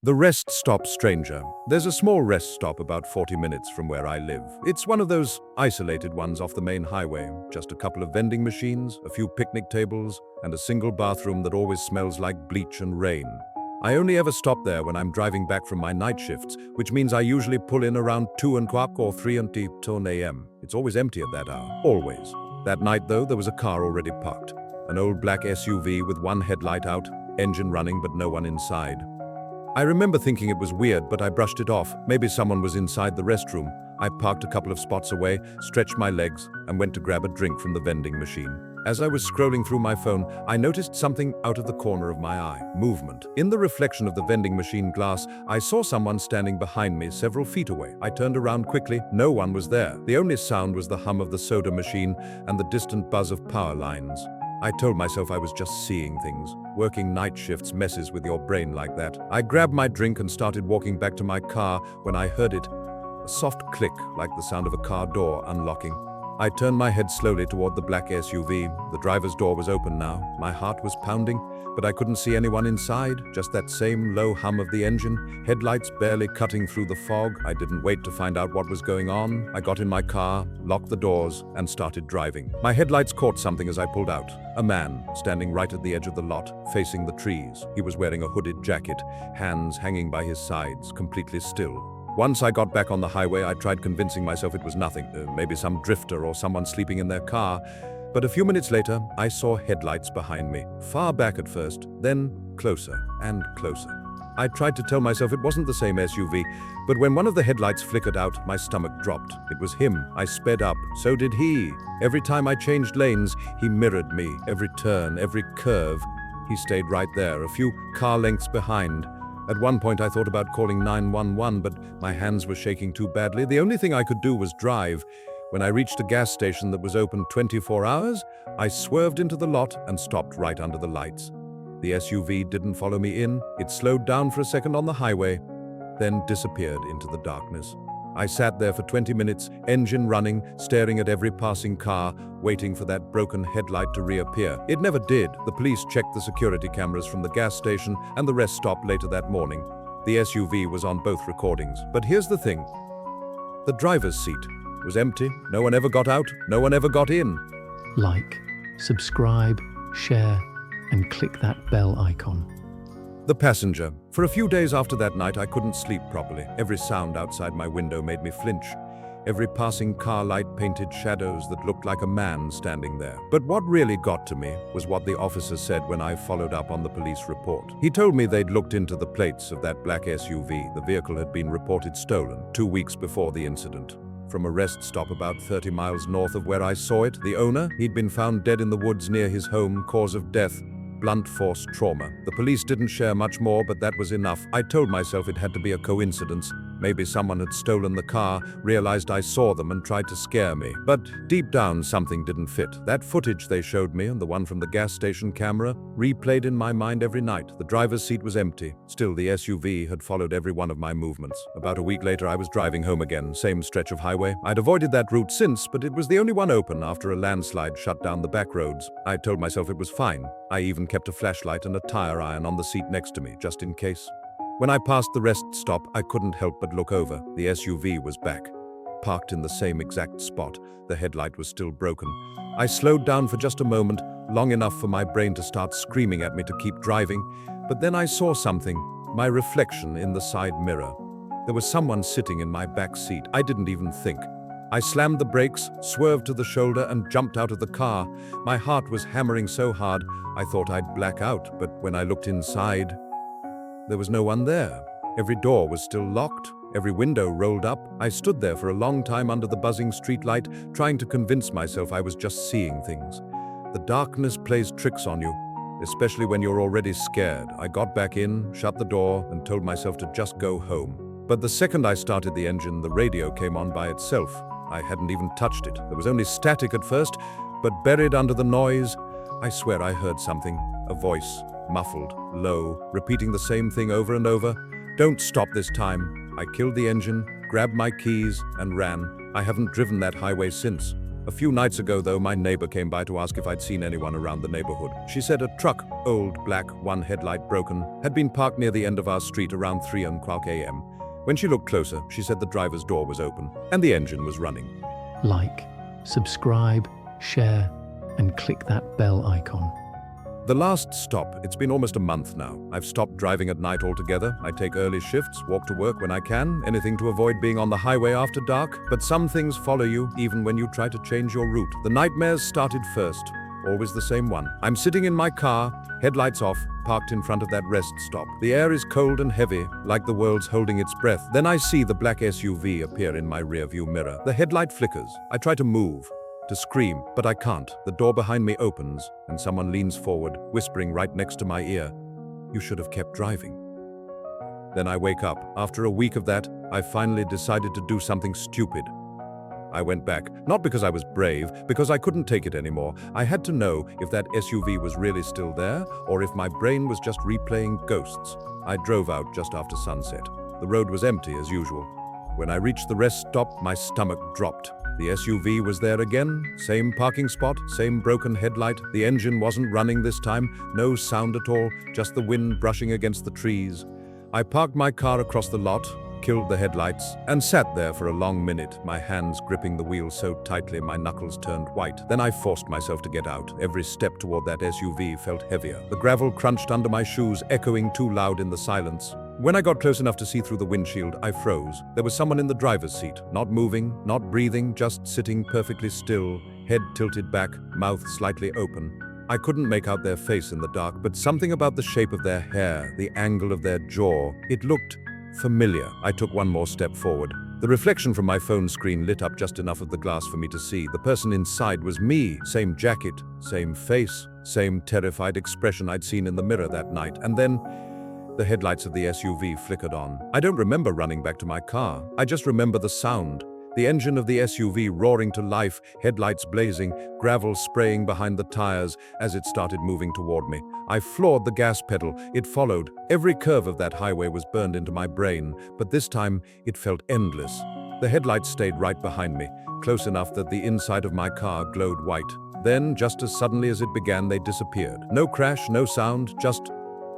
The Rest Stop Stranger. There's a small rest stop about 40 minutes from where I live. It's one of those isolated ones off the main highway. Just a couple of vending machines, a few picnic tables, and a single bathroom that always smells like bleach and rain. I only ever stop there when I'm driving back from my night shifts, which means I usually pull in around 2 o'clock or 3 a.m. It's always empty at that hour. Always. That night, though, there was a car already parked. An old black SUV with one headlight out, engine running but no one inside. I remember thinking it was weird, but I brushed it off. Maybe someone was inside the restroom. I parked a couple of spots away, stretched my legs, and went to grab a drink from the vending machine. As I was scrolling through my phone, I noticed something out of the corner of my eye. Movement. In the reflection of the vending machine glass, I saw someone standing behind me several feet away. I turned around quickly. No one was there. The only sound was the hum of the soda machine and the distant buzz of power lines. I told myself I was just seeing things. Working night shifts messes with your brain like that. I grabbed my drink and started walking back to my car when I heard it. A soft click, like the sound of a car door unlocking. I turned my head slowly toward the black SUV. The driver's door was open now. My heart was pounding, but I couldn't see anyone inside. Just that same low hum of the engine, headlights barely cutting through the fog. I didn't wait to find out what was going on. I got in my car, locked the doors, and started driving. My headlights caught something as I pulled out. A man, standing right at the edge of the lot, facing the trees. He was wearing a hooded jacket, hands hanging by his sides, completely still. Once I got back on the highway, I tried convincing myself it was nothing, maybe some drifter or someone sleeping in their car. But a few minutes later, I saw headlights behind me, far back at first, then closer and closer. I tried to tell myself it wasn't the same SUV, but when one of the headlights flickered out, my stomach dropped. It was him. I sped up. So did he. Every time I changed lanes, he mirrored me. Every turn, every curve, he stayed right there, a few car lengths behind. At one point, I thought about calling 911, but my hands were shaking too badly. The only thing I could do was drive. When I reached a gas station that was open 24 hours, I swerved into the lot and stopped right under the lights. The SUV didn't follow me in. It slowed down for a second on the highway, then disappeared into the darkness. I sat there for 20 minutes, engine running, staring at every passing car, waiting for that broken headlight to reappear. It never did. The police checked the security cameras from the gas station and the rest stop later that morning. The SUV was on both recordings. But here's the thing. The driver's seat was empty. No one ever got out. No one ever got in. Like, subscribe, share, and click that bell icon. The passenger. For a few days after that night, I couldn't sleep properly. Every sound outside my window made me flinch. Every passing car light painted shadows that looked like a man standing there. But what really got to me was what the officer said when I followed up on the police report. He told me they'd looked into the plates of that black SUV. The vehicle had been reported stolen 2 weeks before the incident. From a rest stop about 30 miles north of where I saw it, the owner, he'd been found dead in the woods near his home, cause of death, blunt force trauma. The police didn't share much more, but that was enough. I told myself it had to be a coincidence. Maybe someone had stolen the car, realized I saw them and tried to scare me. But deep down, something didn't fit. That footage they showed me and the one from the gas station camera replayed in my mind every night. The driver's seat was empty. Still, the SUV had followed every one of my movements. About a week later, I was driving home again, same stretch of highway. I'd avoided that route since, but it was the only one open after a landslide shut down the back roads. I told myself it was fine. I even kept a flashlight and a tire iron on the seat next to me, just in case. When I passed the rest stop, I couldn't help but look over. The SUV was back, parked in the same exact spot. The headlight was still broken. I slowed down for just a moment, long enough for my brain to start screaming at me to keep driving. But then I saw something, my reflection in the side mirror. There was someone sitting in my back seat. I didn't even think. I slammed the brakes, swerved to the shoulder, and jumped out of the car. My heart was hammering so hard, I thought I'd black out, but when I looked inside, there was no one there. Every door was still locked, every window rolled up. I stood there for a long time under the buzzing streetlight, trying to convince myself I was just seeing things. The darkness plays tricks on you, especially when you're already scared. I got back in, shut the door, and told myself to just go home. But the second I started the engine, the radio came on by itself. I hadn't even touched it. There was only static at first, but buried under the noise, I swear I heard something, a voice, muffled, low, repeating the same thing over and over. Don't stop this time. I killed the engine, grabbed my keys, and ran. I haven't driven that highway since. A few nights ago, though, my neighbor came by to ask if I'd seen anyone around the neighborhood. She said a truck, old, black, one headlight broken, had been parked near the end of our street around 3:00 a.m. When she looked closer, she said the driver's door was open and the engine was running. Like, subscribe, share, and click that bell icon. The last stop, it's been almost a month now. I've stopped driving at night altogether. I take early shifts, walk to work when I can, anything to avoid being on the highway after dark. But some things follow you, even when you try to change your route. The nightmares started first, always the same one. I'm sitting in my car, headlights off, parked in front of that rest stop. The air is cold and heavy, like the world's holding its breath. Then I see the black SUV appear in my rearview mirror. The headlight flickers. I try to move, to scream, but I can't. The door behind me opens, and someone leans forward, whispering right next to my ear, "You should have kept driving." Then I wake up. After a week of that, I finally decided to do something stupid. I went back, not because I was brave, because I couldn't take it anymore. I had to know if that SUV was really still there, or if my brain was just replaying ghosts. I drove out just after sunset. The road was empty as usual. When I reached the rest stop, my stomach dropped. The SUV was there again, same parking spot, same broken headlight. The engine wasn't running this time, no sound at all, just the wind brushing against the trees. I parked my car across the lot, killed the headlights, and sat there for a long minute, my hands gripping the wheel so tightly my knuckles turned white. Then I forced myself to get out. Every step toward that SUV felt heavier. The gravel crunched under my shoes, echoing too loud in the silence. When I got close enough to see through the windshield, I froze. There was someone in the driver's seat, not moving, not breathing, just sitting perfectly still, head tilted back, mouth slightly open. I couldn't make out their face in the dark, but something about the shape of their hair, the angle of their jaw, it looked familiar. I took one more step forward. The reflection from my phone screen lit up just enough of the glass for me to see. The person inside was me. Same jacket, same face, same terrified expression I'd seen in the mirror that night. And then the headlights of the SUV flickered on. I don't remember running back to my car. I just remember the sound. The engine of the SUV roaring to life, headlights blazing, gravel spraying behind the tires as it started moving toward me. I floored the gas pedal. It followed. Every curve of that highway was burned into my brain, but this time it felt endless. The headlights stayed right behind me, close enough that the inside of my car glowed white. Then, just as suddenly as it began, they disappeared. No crash, no sound, just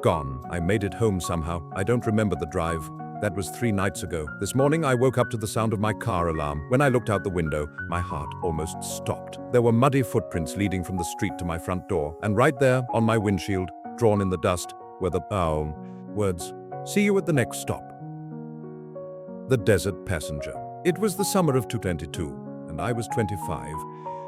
gone. I made it home somehow. I don't remember the drive. That was 3 nights ago. This morning, I woke up to the sound of my car alarm. When I looked out the window, my heart almost stopped. There were muddy footprints leading from the street to my front door, and right there, on my windshield, drawn in the dust, were the words, "See you at the next stop." The Desert Passenger. It was the summer of 2022, and I was 25,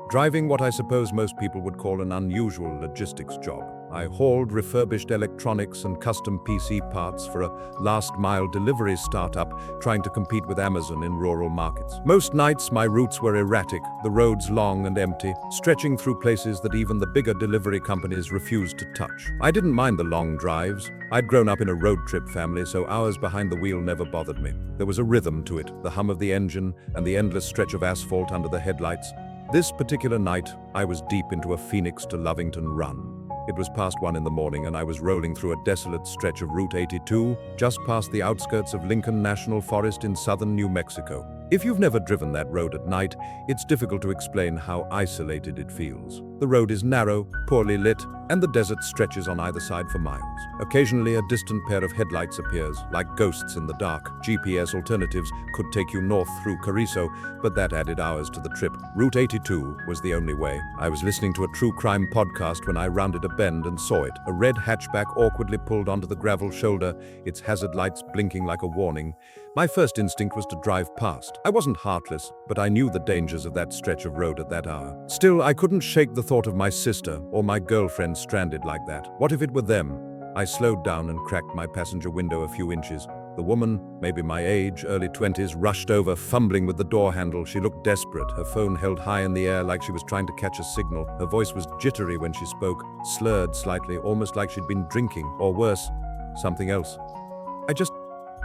driving what I suppose most people would call an unusual logistics job. I hauled refurbished electronics and custom PC parts for a last-mile delivery startup trying to compete with Amazon in rural markets. Most nights, my routes were erratic, the roads long and empty, stretching through places that even the bigger delivery companies refused to touch. I didn't mind the long drives. I'd grown up in a road trip family, so hours behind the wheel never bothered me. There was a rhythm to it, the hum of the engine and the endless stretch of asphalt under the headlights. This particular night, I was deep into a Phoenix to Lovington run. It was past 1 in the morning and I was rolling through a desolate stretch of Route 82, just past the outskirts of Lincoln National Forest in southern New Mexico. If you've never driven that road at night, it's difficult to explain how isolated it feels. The road is narrow, poorly lit, and the desert stretches on either side for miles. Occasionally, a distant pair of headlights appears, like ghosts in the dark. GPS alternatives could take you north through Carrizo, but that added hours to the trip. Route 82 was the only way. I was listening to a true crime podcast when I rounded a bend and saw it. A red hatchback awkwardly pulled onto the gravel shoulder, its hazard lights blinking like a warning. My first instinct was to drive past. I wasn't heartless, but I knew the dangers of that stretch of road at that hour. Still, I couldn't shake the thought of my sister or my girlfriend stranded like that. What if it were them? I slowed down and cracked my passenger window a few inches. The woman, maybe my age, early 20s, rushed over, fumbling with the door handle. She looked desperate, her phone held high in the air like she was trying to catch a signal. Her voice was jittery when she spoke, slurred slightly, almost like she'd been drinking, or worse, something else.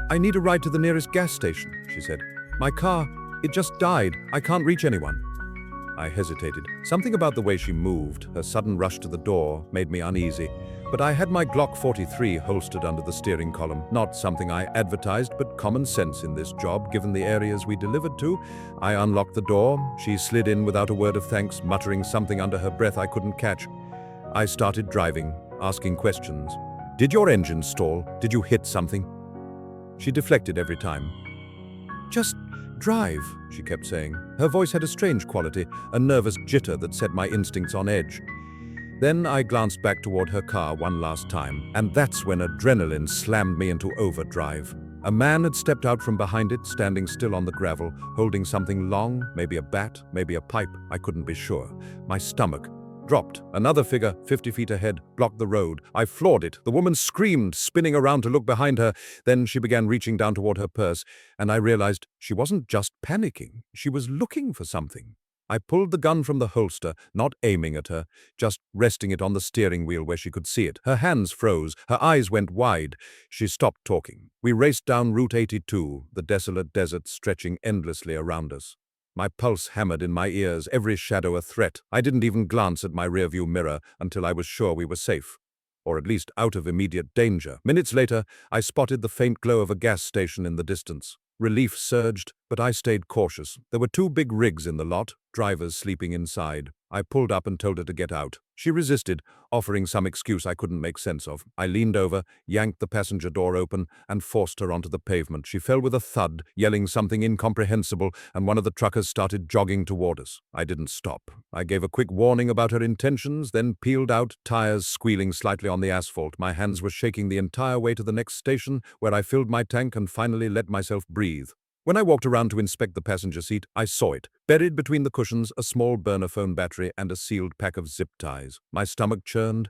I need a ride to the nearest gas station, she said. My car, it just died. I can't reach anyone. I hesitated. Something about the way she moved, her sudden rush to the door, made me uneasy. But I had my Glock 43 holstered under the steering column. Not something I advertised, but common sense in this job, given the areas we delivered to. I unlocked the door. She slid in without a word of thanks, muttering something under her breath I couldn't catch. I started driving, asking questions. Did your engine stall? Did you hit something? She deflected every time. Just drive, she kept saying. Her voice had a strange quality, a nervous jitter that set my instincts on edge. Then I glanced back toward her car one last time, and that's when adrenaline slammed me into overdrive. A man had stepped out from behind it, standing still on the gravel, holding something long, maybe a bat, maybe a pipe, I couldn't be sure. My stomach dropped. Another figure, 50 feet ahead, blocked the road. I floored it. The woman screamed, spinning around to look behind her. Then she began reaching down toward her purse, and I realized she wasn't just panicking. She was looking for something. I pulled the gun from the holster, not aiming at her, just resting it on the steering wheel where she could see it. Her hands froze, her eyes went wide. She stopped talking. We raced down Route 82, the desolate desert stretching endlessly around us. My pulse hammered in my ears, every shadow a threat. I didn't even glance at my rearview mirror until I was sure we were safe, or at least out of immediate danger. Minutes later, I spotted the faint glow of a gas station in the distance. Relief surged, but I stayed cautious. There were 2 big rigs in the lot, drivers sleeping inside. I pulled up and told her to get out. She resisted, offering some excuse I couldn't make sense of. I leaned over, yanked the passenger door open, and forced her onto the pavement. She fell with a thud, yelling something incomprehensible, and one of the truckers started jogging toward us. I didn't stop. I gave a quick warning about her intentions, then peeled out, tires squealing slightly on the asphalt. My hands were shaking the entire way to the next station, where I filled my tank and finally let myself breathe. When I walked around to inspect the passenger seat, I saw it. Buried between the cushions, a small burner phone battery and a sealed pack of zip ties. My stomach churned.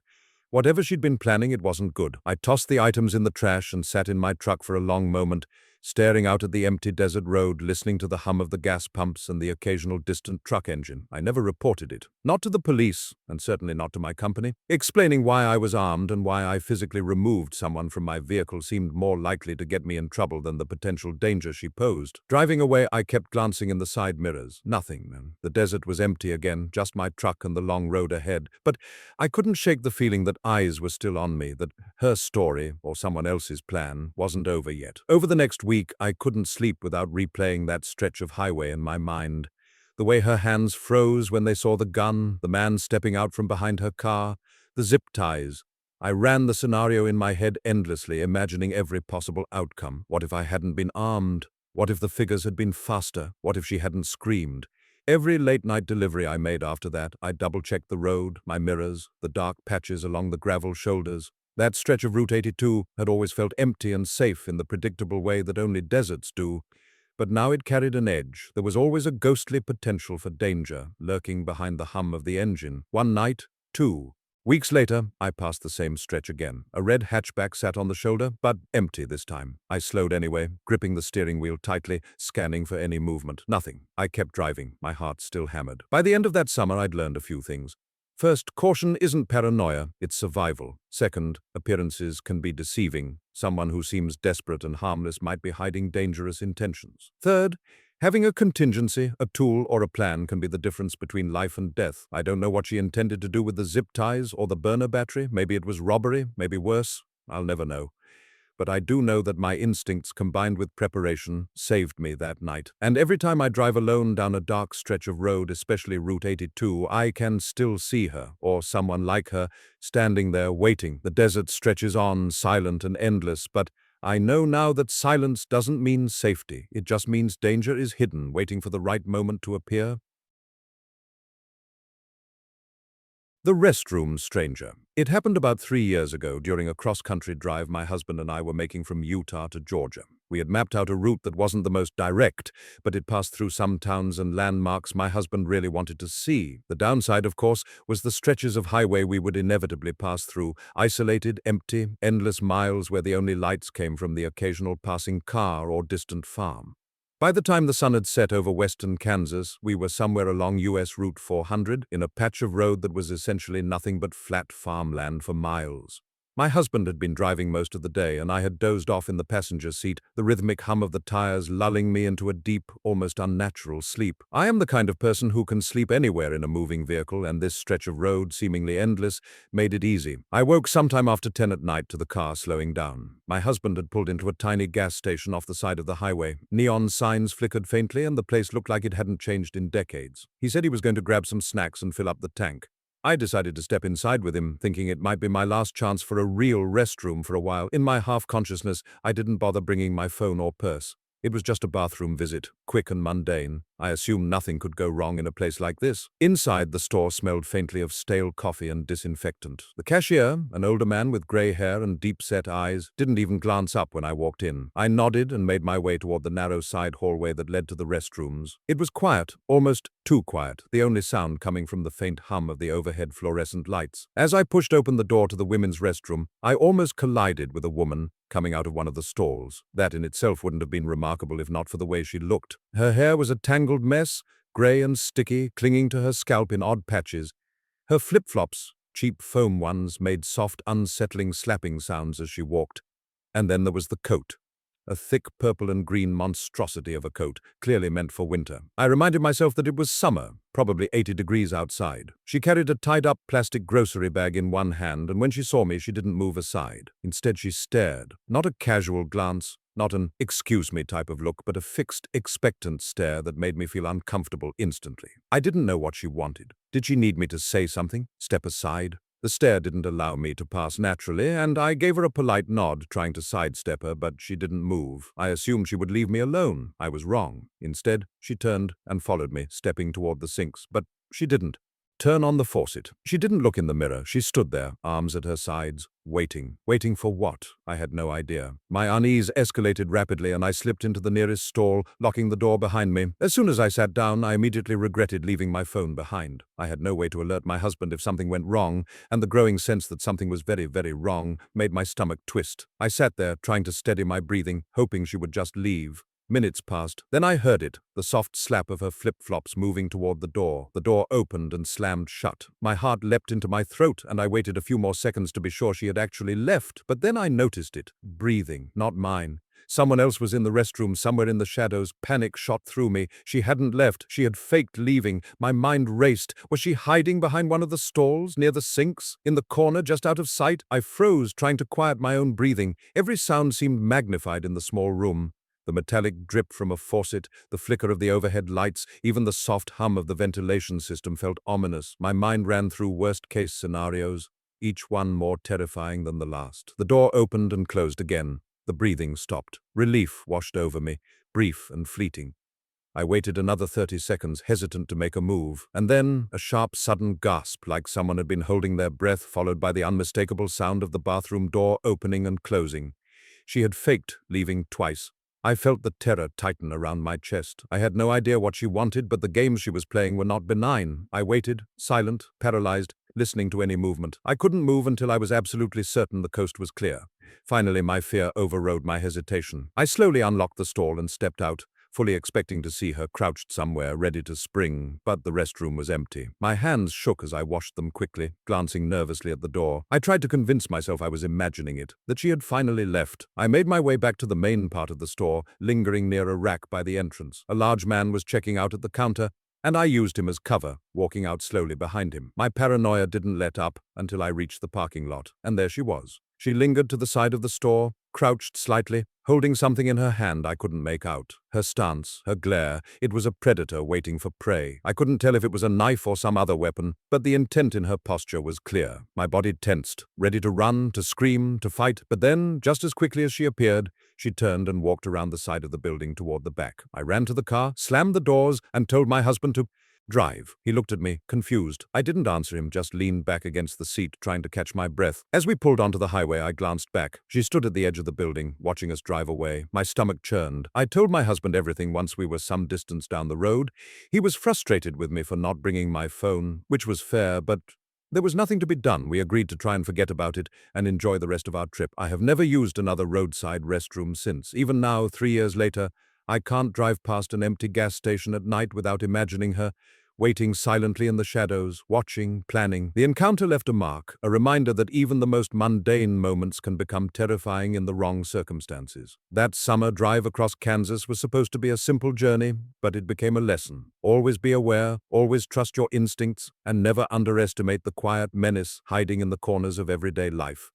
Whatever she'd been planning, it wasn't good. I tossed the items in the trash and sat in my truck for a long moment, staring out at the empty desert road, listening to the hum of the gas pumps and the occasional distant truck engine. I never reported it. Not to the police, and certainly not to my company. Explaining why I was armed and why I physically removed someone from my vehicle seemed more likely to get me in trouble than the potential danger she posed. Driving away, I kept glancing in the side mirrors. Nothing. The desert was empty again, just my truck and the long road ahead. But I couldn't shake the feeling that eyes were still on me, that her story, or someone else's plan, wasn't over yet. Over the next week, I couldn't sleep without replaying that stretch of highway in my mind. The way her hands froze when they saw the gun, the man stepping out from behind her car, the zip ties. I ran the scenario in my head endlessly, imagining every possible outcome. What if I hadn't been armed? What if the figures had been faster? What if she hadn't screamed? Every late-night delivery I made after that, I double-checked the road, my mirrors, the dark patches along the gravel shoulders. That stretch of Route 82 had always felt empty and safe in the predictable way that only deserts do. But now it carried an edge. There was always a ghostly potential for danger, lurking behind the hum of the engine. One night, 2 weeks later, I passed the same stretch again. A red hatchback sat on the shoulder, but empty this time. I slowed anyway, gripping the steering wheel tightly, scanning for any movement. Nothing. I kept driving, my heart still hammered. By the end of that summer, I'd learned a few things. First, caution isn't paranoia, it's survival. Second, appearances can be deceiving. Someone who seems desperate and harmless might be hiding dangerous intentions. Third, having a contingency, a tool, or a plan can be the difference between life and death. I don't know what she intended to do with the zip ties or the burner battery. Maybe it was robbery, maybe worse. I'll never know. But I do know that my instincts combined with preparation saved me that night. And every time I drive alone down a dark stretch of road, especially Route 82, I can still see her, or someone like her, standing there waiting. The desert stretches on, silent and endless, but I know now that silence doesn't mean safety. It just means danger is hidden, waiting for the right moment to appear. The restroom stranger. It happened about 3 years ago during a cross-country drive my husband and I were making from Utah to Georgia. We had mapped out a route that wasn't the most direct, but it passed through some towns and landmarks my husband really wanted to see. The downside, of course, was the stretches of highway we would inevitably pass through, isolated, empty, endless miles where the only lights came from the occasional passing car or distant farm. By the time the sun had set over western Kansas, we were somewhere along US Route 400 in a patch of road that was essentially nothing but flat farmland for miles. My husband had been driving most of the day, and I had dozed off in the passenger seat, the rhythmic hum of the tires lulling me into a deep, almost unnatural sleep. I am the kind of person who can sleep anywhere in a moving vehicle, and this stretch of road, seemingly endless, made it easy. I woke sometime after 10 at night to the car slowing down. My husband had pulled into a tiny gas station off the side of the highway. Neon signs flickered faintly, and the place looked like it hadn't changed in decades. He said he was going to grab some snacks and fill up the tank. I decided to step inside with him, thinking it might be my last chance for a real restroom for a while. In my half-consciousness, I didn't bother bringing my phone or purse. It was just a bathroom visit, quick and mundane. I assumed nothing could go wrong in a place like this. Inside, the store smelled faintly of stale coffee and disinfectant. The cashier, an older man with gray hair and deep-set eyes, didn't even glance up when I walked in. I nodded and made my way toward the narrow side hallway that led to the restrooms. It was quiet, almost too quiet, the only sound coming from the faint hum of the overhead fluorescent lights. As I pushed open the door to the women's restroom, I almost collided with a woman coming out of one of the stalls. That in itself wouldn't have been remarkable if not for the way she looked. Her hair was a tangled mess, gray and sticky, clinging to her scalp in odd patches. Her flip-flops, cheap foam ones, made soft, unsettling slapping sounds as she walked. And then there was the coat. A thick purple and green monstrosity of a coat, clearly meant for winter. I reminded myself that it was summer, probably 80 degrees outside. She carried a tied-up plastic grocery bag in one hand, and when she saw me, she didn't move aside. Instead, she stared. Not a casual glance, not an "excuse me" type of look, but a fixed, expectant stare that made me feel uncomfortable instantly. I didn't know what she wanted. Did she need me to say something? Step aside? The stare didn't allow me to pass naturally, and I gave her a polite nod, trying to sidestep her, but she didn't move. I assumed she would leave me alone. I was wrong. Instead, she turned and followed me, stepping toward the sinks, but she didn't. Turn on the faucet. She didn't look in the mirror. She stood there, arms at her sides, waiting. Waiting for what? I had no idea. My unease escalated rapidly, and I slipped into the nearest stall, locking the door behind me. As soon as I sat down, I immediately regretted leaving my phone behind. I had no way to alert my husband if something went wrong, and the growing sense that something was very, very wrong made my stomach twist. I sat there, trying to steady my breathing, hoping she would just leave. Minutes passed. Then I heard it, the soft slap of her flip-flops moving toward the door. The door opened and slammed shut. My heart leapt into my throat, and I waited a few more seconds to be sure she had actually left. But then I noticed it. Breathing, not mine. Someone else was in the restroom, somewhere in the shadows. Panic shot through me. She hadn't left. She had faked leaving. My mind raced. Was she hiding behind one of the stalls, near the sinks, in the corner, just out of sight? I froze, trying to quiet my own breathing. Every sound seemed magnified in the small room. The metallic drip from a faucet, the flicker of the overhead lights, even the soft hum of the ventilation system felt ominous. My mind ran through worst-case scenarios, each one more terrifying than the last. The door opened and closed again. The breathing stopped. Relief washed over me, brief and fleeting. I waited another 30 seconds, hesitant to make a move, and then a sharp, sudden gasp, like someone had been holding their breath, followed by the unmistakable sound of the bathroom door opening and closing. She had faked leaving twice. I felt the terror tighten around my chest. I had no idea what she wanted, but the games she was playing were not benign. I waited, silent, paralyzed, listening to any movement. I couldn't move until I was absolutely certain the coast was clear. Finally, my fear overrode my hesitation. I slowly unlocked the stall and stepped out, fully expecting to see her crouched somewhere, ready to spring, but the restroom was empty. My hands shook as I washed them quickly, glancing nervously at the door. I tried to convince myself I was imagining it, that she had finally left. I made my way back to the main part of the store, lingering near a rack by the entrance. A large man was checking out at the counter, and I used him as cover, walking out slowly behind him. My paranoia didn't let up until I reached the parking lot, and there she was. She lingered to the side of the store, crouched slightly, holding something in her hand I couldn't make out. Her stance, her glare, it was a predator waiting for prey. I couldn't tell if it was a knife or some other weapon, but the intent in her posture was clear. My body tensed, ready to run, to scream, to fight, but then, just as quickly as she appeared, she turned and walked around the side of the building toward the back. I ran to the car, slammed the doors, and told my husband to drive. He looked at me, confused. I didn't answer him, just leaned back against the seat, trying to catch my breath. As we pulled onto the highway, I glanced back. She stood at the edge of the building, watching us drive away. My stomach churned. I told my husband everything once we were some distance down the road. He was frustrated with me for not bringing my phone, which was fair, but there was nothing to be done. We agreed to try and forget about it and enjoy the rest of our trip. I have never used another roadside restroom since. Even now, 3 years later, I can't drive past an empty gas station at night without imagining her waiting silently in the shadows, watching, planning. The encounter left a mark, a reminder that even the most mundane moments can become terrifying in the wrong circumstances. That summer drive across Kansas was supposed to be a simple journey, but it became a lesson. Always be aware, always trust your instincts, and never underestimate the quiet menace hiding in the corners of everyday life.